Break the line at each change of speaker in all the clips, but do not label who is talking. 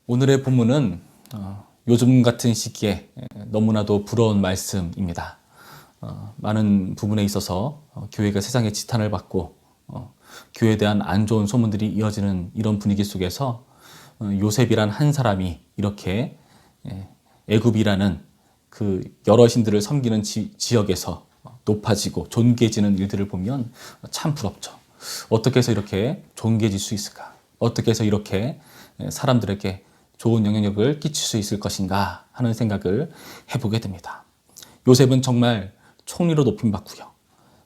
오늘의 본문은 요즘 같은 시기에 너무나도 부러운 말씀입니다. 많은 부분에 있어서 교회가 세상의 지탄을 받고 교회에 대한 안 좋은 소문들이 이어지는 이런 분위기 속에서 요셉이란 한 사람이 이렇게 애굽이라는 그 여러 신들을 섬기는 지역에서 높아지고 존귀해지는 일들을 보면 참 부럽죠. 어떻게 해서 이렇게 존귀해질 수 있을까? 어떻게 해서 이렇게 사람들에게 좋은 영향력을 끼칠 수 있을 것인가 하는 생각을 해보게 됩니다. 요셉은 정말 총리로 높임받고요.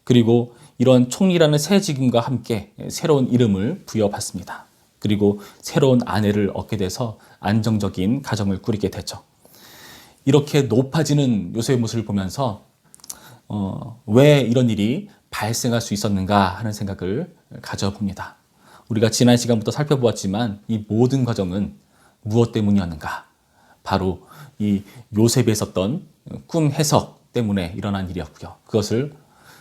그리고 이런 총리라는 새 직임과 함께 새로운 이름을 부여받습니다. 그리고 새로운 아내를 얻게 돼서 안정적인 가정을 꾸리게 되죠. 이렇게 높아지는 요셉의 모습을 보면서 왜 이런 일이 발생할 수 있었는가 하는 생각을 가져봅니다. 우리가 지난 시간부터 살펴보았지만 이 모든 과정은 무엇 때문이었는가? 바로 이 요셉에 있었던 꿈 해석 때문에 일어난 일이었고요. 그것을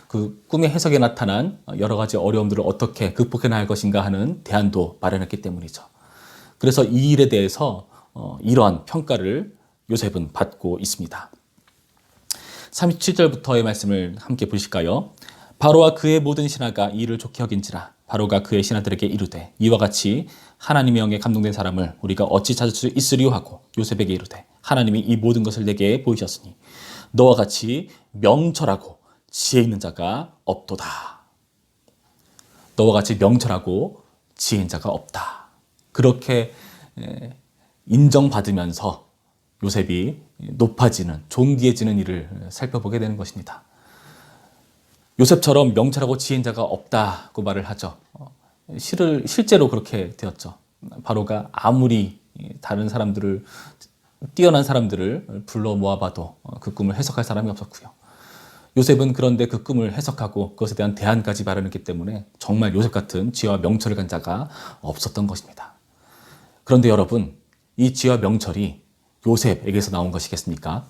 그 꿈의 해석에 나타난 여러 가지 어려움들을 어떻게 극복해 나갈 것인가 하는 대안도 마련했기 때문이죠. 그래서 이 일에 대해서 이러한 평가를 요셉은 받고 있습니다. 37절부터의 말씀을 함께 보실까요? 바로와 그의 모든 신하가 이 일을 좋게 여긴지라 바로가 그의 신하들에게 이르되 이와 같이 하나님의 영에 감동된 사람을 우리가 어찌 찾을 수 있으리요 하고 요셉에게 이르되 하나님이 이 모든 것을 내게 보이셨으니 너와 같이 명철하고 지혜 있는 자가 없도다. 너와 같이 명철하고 지혜 있는 자가 없다. 그렇게 인정받으면서 요셉이 높아지는 존귀해지는 일을 살펴보게 되는 것입니다. 요셉처럼 명철하고 지혜인 자가 없다고 말을 하죠. 실제로 그렇게 되었죠. 바로가 아무리 다른 사람들을 뛰어난 사람들을 불러 모아봐도 그 꿈을 해석할 사람이 없었고요. 요셉은 그런데 그 꿈을 해석하고 그것에 대한 대안까지 마련했기 때문에 정말 요셉 같은 지혜와 명철을 간 자가 없었던 것입니다. 그런데 여러분, 이 지혜와 명철이 요셉에게서 나온 것이겠습니까?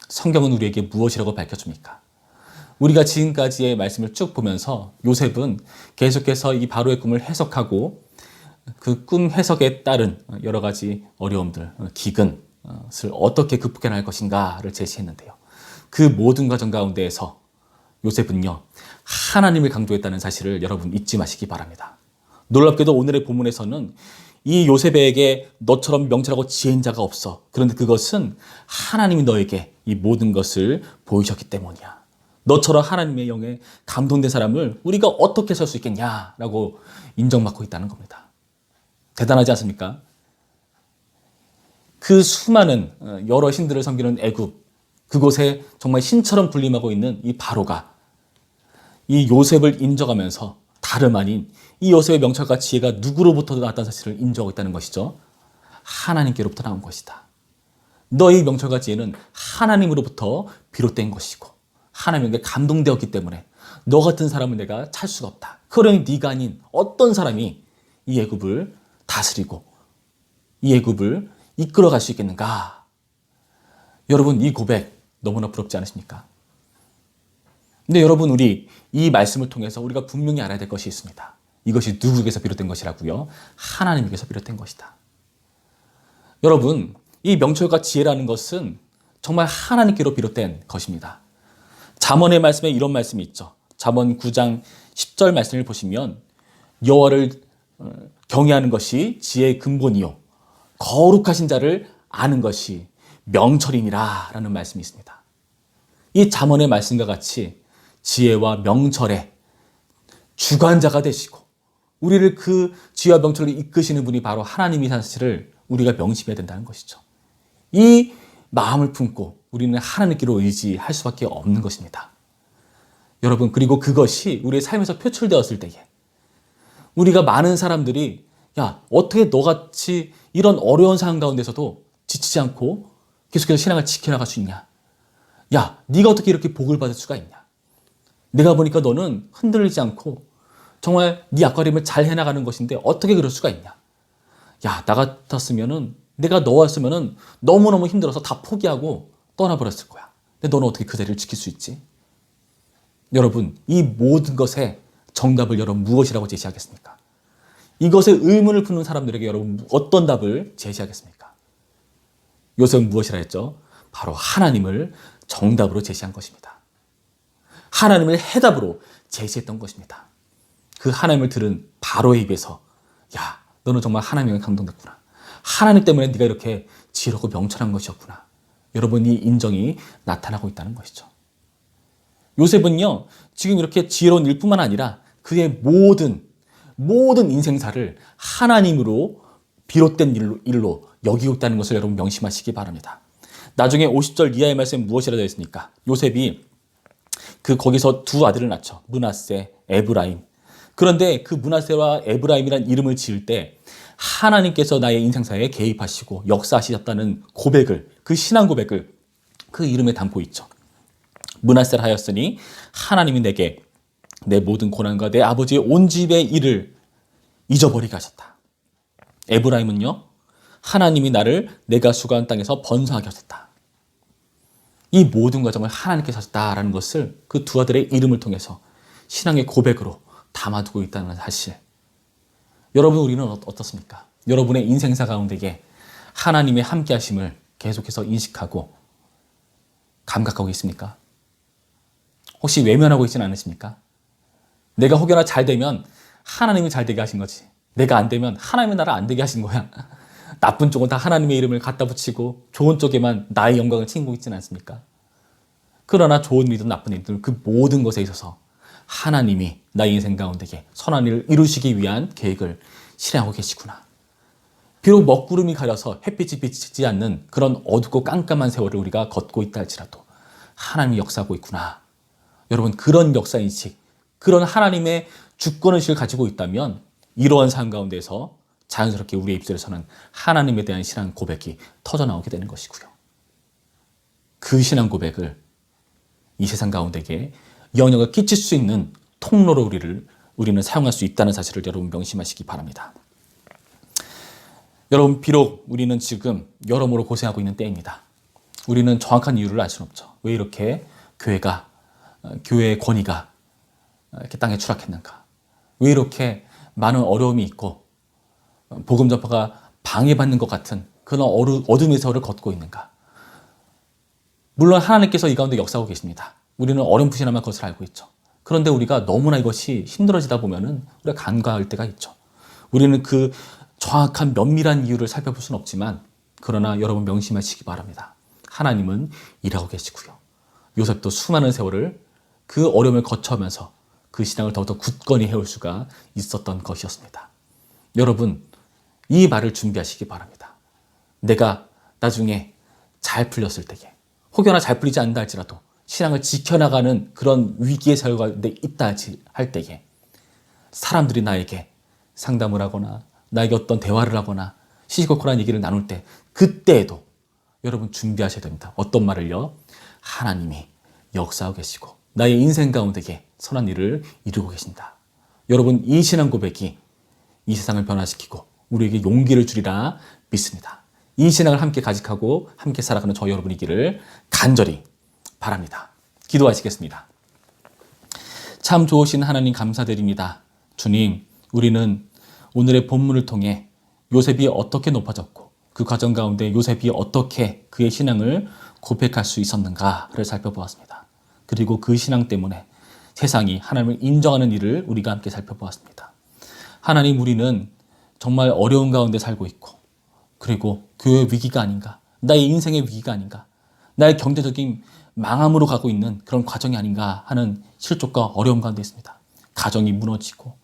성경은 우리에게 무엇이라고 밝혀줍니까? 우리가 지금까지의 말씀을 쭉 보면서 요셉은 계속해서 이 바로의 꿈을 해석하고 그 꿈 해석에 따른 여러 가지 어려움들, 기근을 어떻게 극복해 나갈 것인가를 제시했는데요. 그 모든 과정 가운데에서 요셉은요, 하나님을 강조했다는 사실을 여러분 잊지 마시기 바랍니다. 놀랍게도 오늘의 본문에서는 이 요셉에게 너처럼 명철하고 지혜인 자가 없어. 그런데 그것은 하나님이 너에게 이 모든 것을 보이셨기 때문이야. 너처럼 하나님의 영에 감동된 사람을 우리가 어떻게 살 수 있겠냐라고 인정받고 있다는 겁니다. 대단하지 않습니까? 그 수많은 여러 신들을 섬기는 애굽, 그곳에 정말 신처럼 군림하고 있는 이 바로가 이 요셉을 인정하면서 다름 아닌 이 요셉의 명철과 지혜가 누구로부터 나왔다는 사실을 인정하고 있다는 것이죠. 하나님께로부터 나온 것이다. 너의 명철과 지혜는 하나님으로부터 비롯된 것이고 하나님에게 감동되었기 때문에 너 같은 사람을 내가 찾을 수가 없다. 그러니 네가 아닌 어떤 사람이 이 애굽을 다스리고 이 애굽을 이끌어갈 수 있겠는가? 여러분, 이 고백 너무나 부럽지 않으십니까? 근데 여러분, 우리 이 말씀을 통해서 우리가 분명히 알아야 될 것이 있습니다. 이것이 누구에게서 비롯된 것이라고요? 하나님에게서 비롯된 것이다. 여러분, 이 명철과 지혜라는 것은 정말 하나님께로 비롯된 것입니다. 잠언의 말씀에 이런 말씀이 있죠. 잠언 9장 10절 말씀을 보시면 여호와를 경외하는 것이 지혜의 근본이요 거룩하신 자를 아는 것이 명철이니라 라는 말씀이 있습니다. 이 잠언의 말씀과 같이 지혜와 명철의 주관자가 되시고 우리를 그 지혜와 명철로 이끄시는 분이 바로 하나님이라는 사실을 우리가 명심해야 된다는 것이죠. 이 마음을 품고 우리는 하나님께로 의지할 수밖에 없는 것입니다. 여러분, 그리고 그것이 우리의 삶에서 표출되었을 때에 우리가 많은 사람들이 야, 어떻게 너같이 이런 어려운 상황 가운데서도 지치지 않고 계속해서 신앙을 지켜나갈 수 있냐? 야, 네가 어떻게 이렇게 복을 받을 수가 있냐? 내가 보니까 너는 흔들리지 않고 정말 네 앞가림을 잘 해나가는 것인데 어떻게 그럴 수가 있냐? 야, 나 같았으면은 내가 너였으면은 너무너무 힘들어서 다 포기하고 떠나버렸을 거야. 근데 너는 어떻게 그 자리를 지킬 수 있지? 여러분, 이 모든 것의 정답을 여러분 무엇이라고 제시하겠습니까? 이것에 의문을 품는 사람들에게 여러분 어떤 답을 제시하겠습니까? 요셉은 무엇이라 했죠? 바로 하나님을 정답으로 제시한 것입니다. 하나님을 해답으로 제시했던 것입니다. 그 하나님을 들은 바로의 입에서 야, 너는 정말 하나님에 감동됐구나. 하나님 때문에 네가 이렇게 지혜롭고 명철한 것이었구나. 여러분, 이 인정이 나타나고 있다는 것이죠. 요셉은요, 지금 이렇게 지혜로운 일뿐만 아니라 그의 모든 인생사를 하나님으로 비롯된 일로 여기고 있다는 것을 여러분 명심하시기 바랍니다. 나중에 50절 이하의 말씀에 무엇이라 되어 있습니까? 요셉이 거기서 두 아들을 낳죠. 므낫세, 에브라임. 그런데 그 므낫세와 에브라임이라는 이름을 지을 때 하나님께서 나의 인생사에 개입하시고 역사하셨다는 고백을, 그 신앙 고백을 그 이름에 담고 있죠. 므낫세를 하였으니 하나님이 내게 내 모든 고난과 내 아버지의 온 집의 일을 잊어버리게 하셨다. 에브라임은요, 하나님이 나를 내가 수고한 땅에서 번성하게 하셨다. 이 모든 과정을 하나님께서 하셨다라는 것을 그 두 아들의 이름을 통해서 신앙의 고백으로 담아두고 있다는 사실. 여러분, 우리는 어떻습니까? 여러분의 인생사 가운데에 하나님의 함께 하심을 계속해서 인식하고 감각하고 있습니까? 혹시 외면하고 있지는 않으십니까? 내가 혹여나 잘 되면 하나님이 잘 되게 하신 거지. 내가 안 되면 하나님이 나를 안 되게 하신 거야. 나쁜 쪽은 다 하나님의 이름을 갖다 붙이고 좋은 쪽에만 나의 영광을 챙기고 있지는 않습니까? 그러나 좋은 일이든 나쁜 일이든 그 모든 것에 있어서 하나님이 나의 인생 가운데에 선한 일을 이루시기 위한 계획을 실행하고 계시구나. 비록 먹구름이 가려서 햇빛이 비치지 않는 그런 어둡고 깜깜한 세월을 우리가 걷고 있다 할지라도 하나님이 역사하고 있구나. 여러분, 그런 역사인식, 그런 하나님의 주권의식을 가지고 있다면 이러한 삶 가운데서 자연스럽게 우리의 입술에서는 하나님에 대한 신앙 고백이 터져나오게 되는 것이고요. 그 신앙 고백을 이 세상 가운데에 영향을 끼칠 수 있는 통로로 우리는 사용할 수 있다는 사실을 여러분 명심하시기 바랍니다. 여러분, 비록 우리는 지금 여러모로 고생하고 있는 때입니다. 우리는 정확한 이유를 알 수는 없죠. 왜 이렇게 교회의 권위가 이렇게 땅에 추락했는가? 왜 이렇게 많은 어려움이 있고 복음 전파가 방해받는 것 같은 그런 어둠의 세월을 걷고 있는가? 물론 하나님께서 이 가운데 역사하고 계십니다. 우리는 어렴풋이나마 그것을 알고 있죠. 그런데 우리가 너무나 이것이 힘들어지다 보면은 우리가 간과할 때가 있죠. 우리는 그 정확한 면밀한 이유를 살펴볼 수는 없지만, 그러나 여러분 명심하시기 바랍니다. 하나님은 일하고 계시고요. 요셉도 수많은 세월을 그 어려움을 거쳐가면서 그 신앙을 더욱더 굳건히 해올 수가 있었던 것이었습니다. 여러분, 이 말을 준비하시기 바랍니다. 내가 나중에 잘 풀렸을 때에, 혹여나 잘 풀리지 않는다 할지라도 신앙을 지켜나가는 그런 위기의 사유 가운데 있다 할 때에 사람들이 나에게 상담을 하거나 나에게 어떤 대화를 하거나 시시콜콜한 얘기를 나눌 때, 그때에도 여러분 준비하셔야 됩니다. 어떤 말을요? 하나님이 역사하고 계시고 나의 인생 가운데에 선한 일을 이루고 계신다. 여러분, 이 신앙 고백이 이 세상을 변화시키고 우리에게 용기를 주리라 믿습니다. 이 신앙을 함께 가직하고 함께 살아가는 저 여러분이기를 간절히 바랍니다. 기도하시겠습니다. 참 좋으신 하나님 감사드립니다. 주님, 우리는 오늘의 본문을 통해 요셉이 어떻게 높아졌고 그 과정 가운데 요셉이 어떻게 그의 신앙을 고백할 수 있었는가를 살펴보았습니다. 그리고 그 신앙 때문에 세상이 하나님을 인정하는 일을 우리가 함께 살펴보았습니다. 하나님, 우리는 정말 어려운 가운데 살고 있고, 그리고 교회의 위기가 아닌가, 나의 인생의 위기가 아닌가, 나의 경제적인 망함으로 가고 있는 그런 과정이 아닌가 하는 실족과 어려움 가운데 있습니다. 가정이 무너지고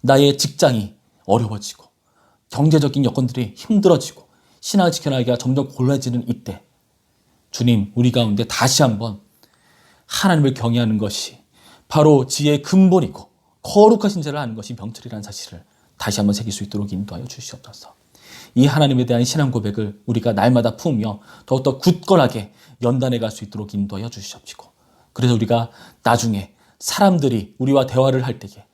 나의 직장이 어려워지고 경제적인 여건들이 힘들어지고 신앙을 지켜나가기가 점점 곤란해지는 이때, 주님, 우리 가운데 다시 한번 하나님을 경외하는 것이 바로 지혜의 근본이고 거룩하신 자를 아는 것이 명철이라는 사실을 다시 한번 새길 수 있도록 인도하여 주시옵소서. 이 하나님에 대한 신앙 고백을 우리가 날마다 품으며 더욱더 굳건하게 연단해 갈 수 있도록 인도하여 주시옵시고, 그래서 우리가 나중에 사람들이 우리와 대화를 할 때에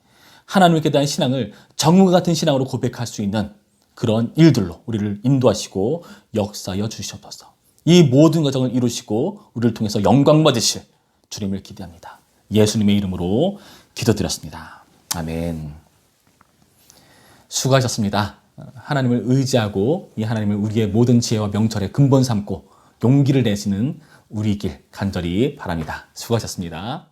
하나님께 대한 신앙을 정과 같은 신앙으로 고백할 수 있는 그런 일들로 우리를 인도하시고 역사하여 주시옵소서. 이 모든 과정을 이루시고 우리를 통해서 영광 받으실 주님을 기대합니다. 예수님의 이름으로 기도드렸습니다. 아멘. 수고하셨습니다. 하나님을 의지하고 이 하나님을 우리의 모든 지혜와 명철의 근본 삼고 용기를 내시는 우리길 간절히 바랍니다. 수고하셨습니다.